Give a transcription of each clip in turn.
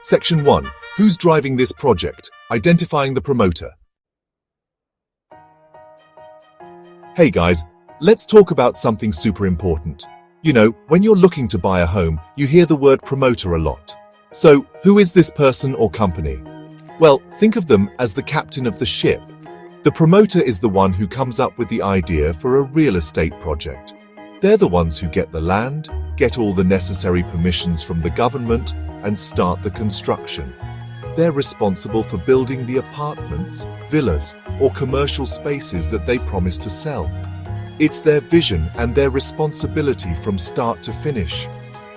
Section 1. Who's driving this project? Identifying the promoter. Hey guys, let's talk about something super important. You know, when you're looking to buy a home, you hear the word promoter a lot. So, who is this person or company? Well, think of them as the captain of the ship. The promoter is the one who comes up with the idea for a real estate project. They're the ones who get the land, get all the necessary permissions from the government, and start the construction. They're responsible for building the apartments, villas, or commercial spaces that they promise to sell. It's their vision and their responsibility from start to finish.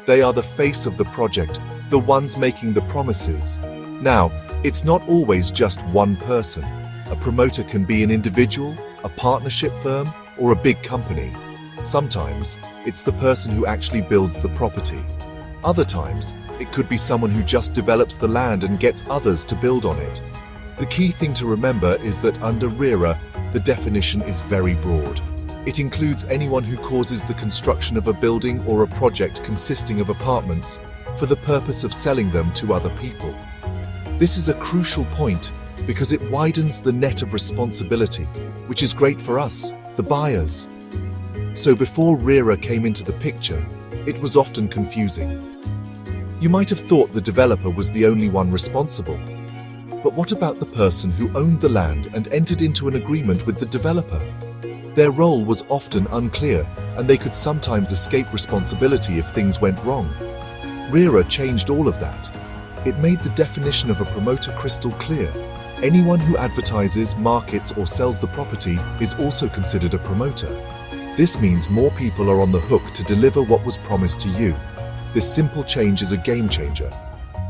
They are the face of the project, the ones making the promises. Now, it's not always just one person. A promoter can be an individual, a partnership firm, or a big company. Sometimes, it's the person who actually builds the property. Other times, it could be someone who just develops the land and gets others to build on it. The key thing to remember is that under RERA, the definition is very broad. It includes anyone who causes the construction of a building or a project consisting of apartments for the purpose of selling them to other people. This is a crucial point because it widens the net of responsibility, which is great for us, the buyers. So before RERA came into the picture, it was often confusing. You might have thought the developer was the only one responsible. But what about the person who owned the land and entered into an agreement with the developer? Their role was often unclear, and they could sometimes escape responsibility if things went wrong. RERA changed all of that. It made the definition of a promoter crystal clear. Anyone who advertises, markets, or sells the property is also considered a promoter. This means more people are on the hook to deliver what was promised to you. This simple change is a game changer.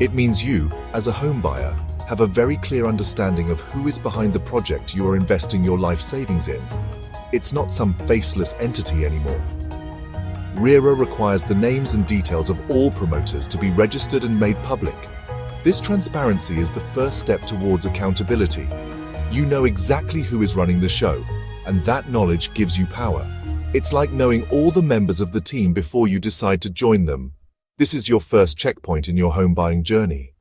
It means you, as a home buyer, have a very clear understanding of who is behind the project you are investing your life savings in. It's not some faceless entity anymore. RERA requires the names and details of all promoters to be registered and made public. This transparency is the first step towards accountability. You know exactly who is running the show, and that knowledge gives you power. It's like knowing all the members of the team before you decide to join them. This is your first checkpoint in your home buying journey.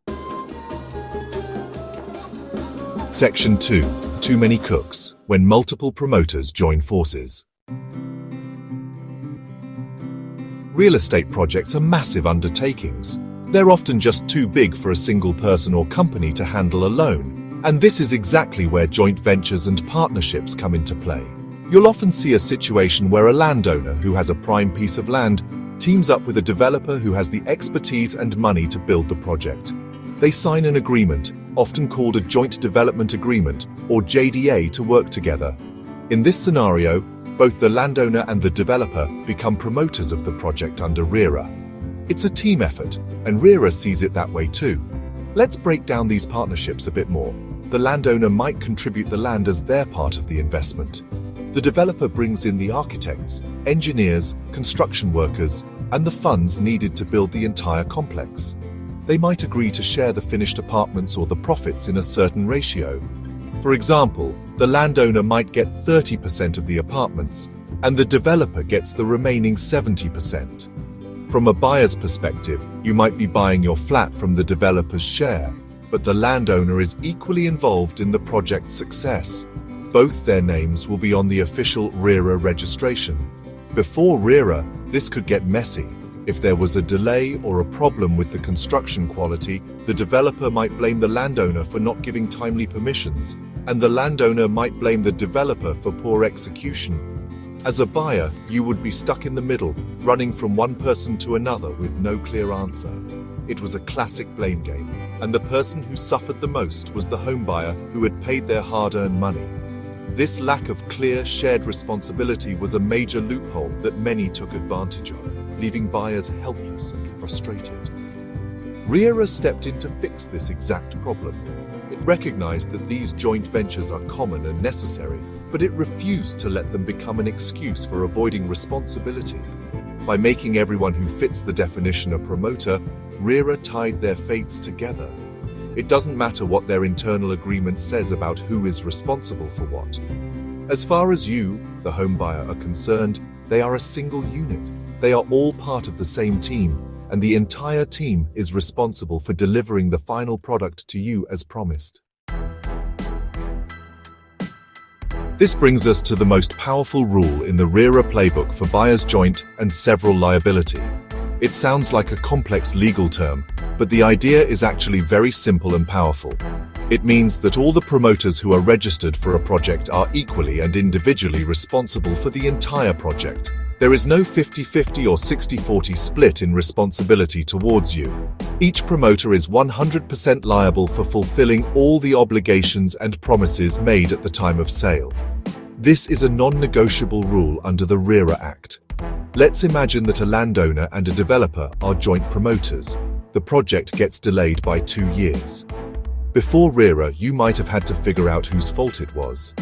Section 2. Too many cooks when multiple promoters join forces. Real estate projects are massive undertakings. They're often just too big for a single person or company to handle alone. And this is exactly where joint ventures and partnerships come into play. You'll often see a situation where a landowner who has a prime piece of land teams up with a developer who has the expertise and money to build the project. They sign an agreement, often called a Joint Development Agreement, or JDA, to work together. In this scenario, both the landowner and the developer become promoters of the project under RERA. It's a team effort, and RERA sees it that way too. Let's break down these partnerships a bit more. The landowner might contribute the land as their part of the investment. The developer brings in the architects, engineers, construction workers, and the funds needed to build the entire complex. They might agree to share the finished apartments or the profits in a certain ratio. For example, the landowner might get 30% of the apartments, and the developer gets the remaining 70%. From a buyer's perspective, you might be buying your flat from the developer's share, but the landowner is equally involved in the project's success. Both their names will be on the official RERA registration. Before RERA, this could get messy. If there was a delay or a problem with the construction quality, the developer might blame the landowner for not giving timely permissions, and the landowner might blame the developer for poor execution. As a buyer, you would be stuck in the middle, running from one person to another with no clear answer. It was a classic blame game, and the person who suffered the most was the homebuyer who had paid their hard-earned money. This lack of clear, shared responsibility was a major loophole that many took advantage of, leaving buyers helpless and frustrated. RERA stepped in to fix this exact problem. It recognized that these joint ventures are common and necessary, but it refused to let them become an excuse for avoiding responsibility. By making everyone who fits the definition a promoter, RERA tied their fates together. It doesn't matter what their internal agreement says about who is responsible for what. As far as you, the homebuyer, are concerned, they are a single unit. They are all part of the same team, and the entire team is responsible for delivering the final product to you as promised. This brings us to the most powerful rule in the RERA playbook for buyer's joint and several liability. It sounds like a complex legal term, but the idea is actually very simple and powerful. It means that all the promoters who are registered for a project are equally and individually responsible for the entire project. There is no 50-50 or 60-40 split in responsibility towards you. Each promoter is 100% liable for fulfilling all the obligations and promises made at the time of sale. This is a non-negotiable rule under the RERA Act. Let's imagine that a landowner and a developer are joint promoters. The project gets delayed by 2 years. Before RERA, you might have had to figure out whose fault it was.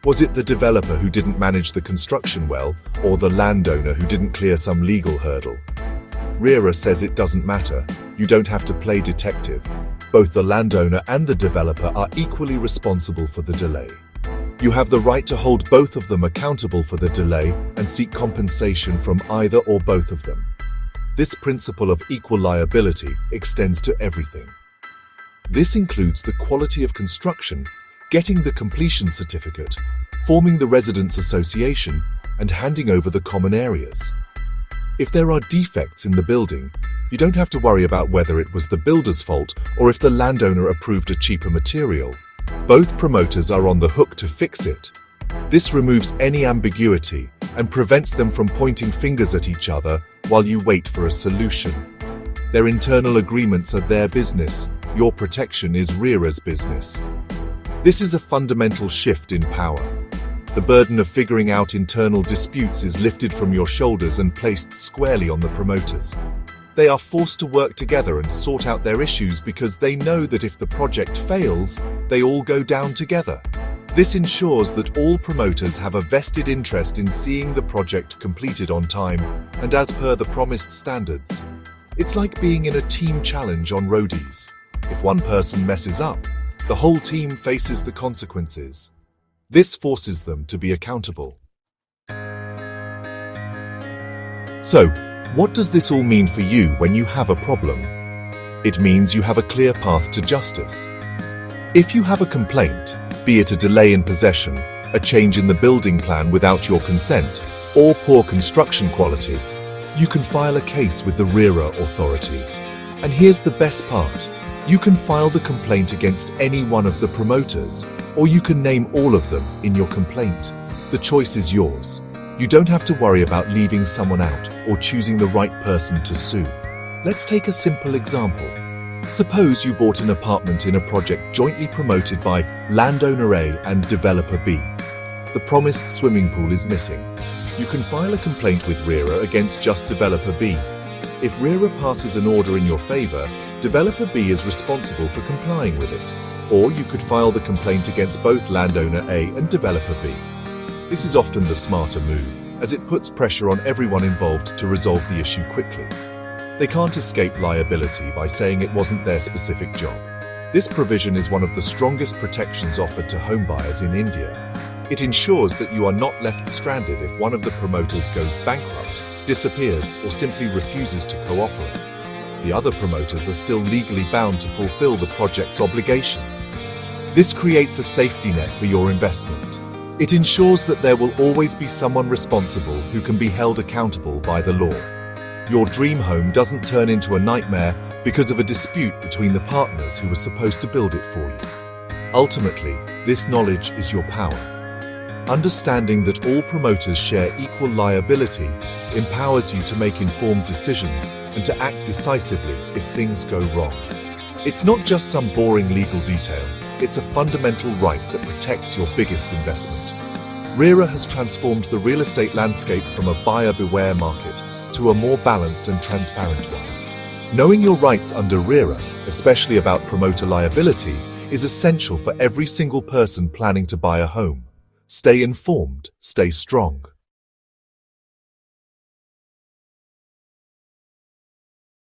Was it the developer who didn't manage the construction well, or the landowner who didn't clear some legal hurdle? RERA says it doesn't matter. You don't have to play detective. Both the landowner and the developer are equally responsible for the delay. You have the right to hold both of them accountable for the delay and seek compensation from either or both of them. This principle of equal liability extends to everything. This includes the quality of construction, getting the completion certificate, forming the residents' association, and handing over the common areas. If there are defects in the building, you don't have to worry about whether it was the builder's fault or if the landowner approved a cheaper material. Both promoters are on the hook to fix it. This removes any ambiguity and prevents them from pointing fingers at each other while you wait for a solution. Their internal agreements are their business. Your protection is RERA's business. This is a fundamental shift in power. The burden of figuring out internal disputes is lifted from your shoulders and placed squarely on the promoters. They are forced to work together and sort out their issues because they know that if the project fails, they all go down together. This ensures that all promoters have a vested interest in seeing the project completed on time and as per the promised standards. It's like being in a team challenge on roadies. If one person messes up, the whole team faces the consequences. This forces them to be accountable. So, what does this all mean for you when you have a problem? It means you have a clear path to justice. If you have a complaint, be it a delay in possession, a change in the building plan without your consent, or poor construction quality, you can file a case with the RERA authority. And here's the best part. You can file the complaint against any one of the promoters, or you can name all of them in your complaint. The choice is yours. You don't have to worry about leaving someone out or choosing the right person to sue. Let's take a simple example. Suppose you bought an apartment in a project jointly promoted by landowner A and developer B. The promised swimming pool is missing. You can file a complaint with RERA against just developer B. If RERA passes an order in your favor, developer B is responsible for complying with it. Or you could file the complaint against both landowner A and developer B. This is often the smarter move, as it puts pressure on everyone involved to resolve the issue quickly. They can't escape liability by saying it wasn't their specific job. This provision is one of the strongest protections offered to homebuyers in India. It ensures that you are not left stranded if one of the promoters goes bankrupt, disappears, or simply refuses to cooperate. The other promoters are still legally bound to fulfill the project's obligations. This creates a safety net for your investment. It ensures that there will always be someone responsible who can be held accountable by the law. Your dream home doesn't turn into a nightmare because of a dispute between the partners who were supposed to build it for you. Ultimately, this knowledge is your power. Understanding that all promoters share equal liability empowers you to make informed decisions and to act decisively if things go wrong. It's not just some boring legal detail, it's a fundamental right that protects your biggest investment. RERA has transformed the real estate landscape from a buyer beware market to a more balanced and transparent one. Knowing your rights under RERA, especially about promoter liability, is essential for every single person planning to buy a home. Stay informed, stay strong.